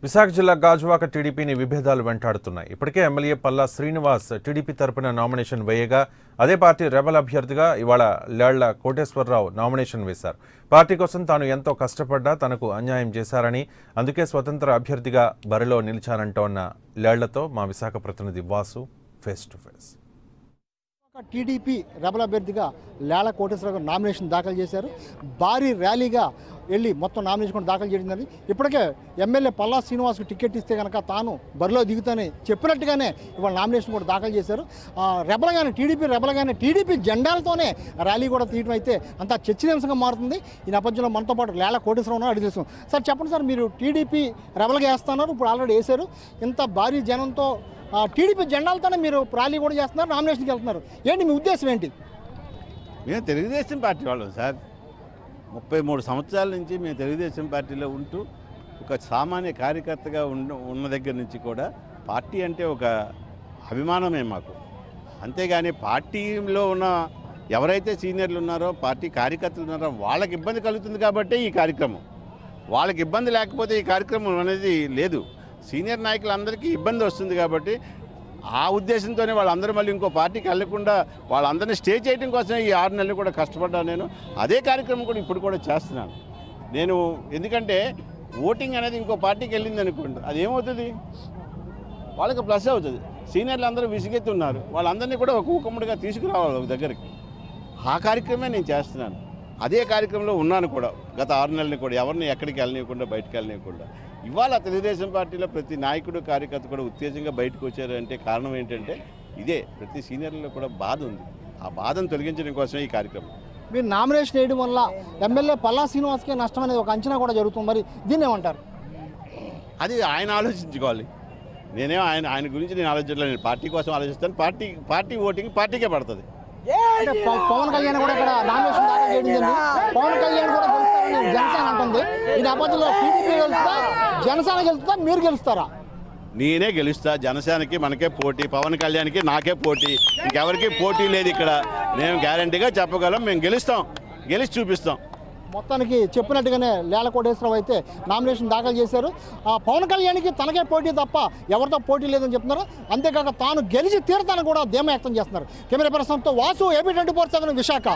విశాఖ జిల్లా గాజువాక టీడీపీని విభేదాలు వెంటాడుతున్నాయి. ఇప్పటికే ఎమ్మెల్యే పల్లా శ్రీనివాస్ టీడీపీ తరపున నామినేషన్ వేయగా అదే పార్టీ రెబల్ అభ్యర్థిగా ఇవాళ లేళ్ల కోటేశ్వరరావు నామినేషన్ వేశారు. పార్టీ కోసం తాను ఎంతో కష్టపడ్డా తనకు అన్యాయం చేశారని, అందుకే స్వతంత్ర అభ్యర్థిగా బరిలో నిలిచానంటోన్న లేళ్లతో మా విశాఖ ప్రతినిధి Vasu face to face. TDP rebel అభ్యర్థిగా లేళ్ల కోటేశ్వరరావు నామినేషన్ దాఖలు చేశారు. భారీ ర్యాలీగా వెళ్ళి మొత్తం నామినేషన్ దాఖలు చేయడం. ఇప్పటికే ఎమ్మెల్యే పల్లా శ్రీనివాస్కు టికెట్ ఇస్తే కనుక తాను బరిలో దిగుతానని చెప్పినట్టుగానే ఇవాళ నామినేషన్ కూడా దాఖలు చేశారు. రెబల్గానే టీడీపీ జెండాలతోనే ర్యాలీ కూడా తీయడం అయితే అంతా చర్చనీయాంశంగా మారుతుంది. ఈ నేపథ్యంలో మనతో పాటు లేళ్ల కోటేశ్వరరావు అడిగి తెలుసు. సార్ చెప్పండి సార్, మీరు టీడీపీ రెబల్గా వేస్తున్నారు, ఇప్పుడు ఆల్రెడీ వేశారు. ఇంత భారీ జనంతో టీడీపీ జెండాలతోనే మీరు ర్యాలీ కూడా చేస్తున్నారు, నామినేషన్కి వెళ్తున్నారు. ఏంటి మీ ఉద్దేశం ఏంటి? మేము తెలుగుదేశం పార్టీ వాళ్ళం సార్. 33 సంవత్సరాల నుంచి మేము తెలుగుదేశం పార్టీలో ఉంటూ ఒక సామాన్య కార్యకర్తగా ఉన్న దగ్గర నుంచి కూడా పార్టీ అంటే ఒక అభిమానమే మాకు. అంతేగాని పార్టీలో ఉన్న ఎవరైతే సీనియర్లు ఉన్నారో, పార్టీ కార్యకర్తలు ఉన్నారో వాళ్ళకి ఇబ్బంది కలుగుతుంది కాబట్టి ఈ కార్యక్రమం. వాళ్ళకి ఇబ్బంది లేకపోతే ఈ కార్యక్రమం అనేది లేదు. సీనియర్ నాయకులందరికీ ఇబ్బంది వస్తుంది కాబట్టి ఆ ఉద్దేశంతోనే వాళ్ళందరూ మళ్ళీ ఇంకో పార్టీకి వెళ్లకుండా వాళ్ళందరినీ స్టే చేయడం కోసమే ఈ 6 నెలలు కూడా కష్టపడ్డాను నేను. అదే కార్యక్రమం కూడా ఇప్పుడు కూడా చేస్తున్నాను నేను. ఎందుకంటే ఓటింగ్ అనేది ఇంకో పార్టీకి వెళ్ళింది అనుకోండి, అది ఏమవుతుంది, వాళ్ళకి ప్లస్ అవుతుంది. సీనియర్లు అందరూ విసిగెత్తి ఉన్నారు, వాళ్ళందరినీ కూడా ఒక ఊకమ్మడిగా తీసుకురావాలి ఒక దగ్గరికి. ఆ కార్యక్రమమే నేను చేస్తున్నాను. అదే కార్యక్రమంలో ఉన్నాను కూడా గత 6 నెలలని కూడా, ఎవరిని ఎక్కడికి వెళ్ళనివ్వకుండా, బయటకు వెళ్ళనివ్వకుండా. ఇవాళ తెలుగుదేశం పార్టీలో ప్రతి నాయకుడు కార్యకర్త కూడా ఉత్తేజంగా బయటకు వచ్చారు అంటే కారణం ఏంటంటే ఇదే. ప్రతి సీనియర్లో కూడా బాధ ఉంది, ఆ బాధను తొలగించడం కోసమే ఈ కార్యక్రమం. మీరు నామినేషన్ వేయడం వల్ల ఎమ్మెల్యే పల్లా శ్రీనివాస్కే నష్టం అనేది ఒక అంచనా కూడా జరుగుతుంది. మరి దీన్ని ఏమంటారు? అది ఆయన ఆలోచించుకోవాలి. నేనేమో ఆయన గురించి నేను ఆలోచించలేదు. నేను పార్టీ కోసం ఆలోచిస్తాను. పార్టీ ఓటింగ్ పార్టీకే పడుతుంది. పవన్ కళ్యాణ్ కూడా ఇక్కడ నామినేషన్ దాఖలు చేయడం. పవన్ కళ్యాణ్ కూడా గెలుస్తారని జనసేన అంటుంది. ఈ నేపథ్యంలో టీడీపీ గెలుస్తా, జనసేన గెలుస్తా, మీరు గెలుస్తారా? నేనే గెలుస్తా. జనసేనకి మనకే పోటీ, పవన్ కళ్యాణ్కి నాకే పోటీ, ఇంకెవరికి పోటీ లేదు ఇక్కడ. మేము గ్యారంటీగా చెప్పగలం, మేము గెలుస్తాం, గెలిచి చూపిస్తాం. మొత్తానికి చెప్పినట్టుగానే లేళ్ల కోటేశ్వరరావు అయితే నామినేషన్ దాఖలు చేశారు. పవన్ కళ్యాణ్కి తనకే పోటీ తప్ప ఎవరితో పోటీ లేదని చెప్తున్నారు. అంతేకాక తాను గెలిచి తీరతానని కూడా ధీమా వ్యక్తం చేస్తున్నారు. కెమెరా పర్సన్తో వాసు, ఏపీ 24/7 విశాఖ.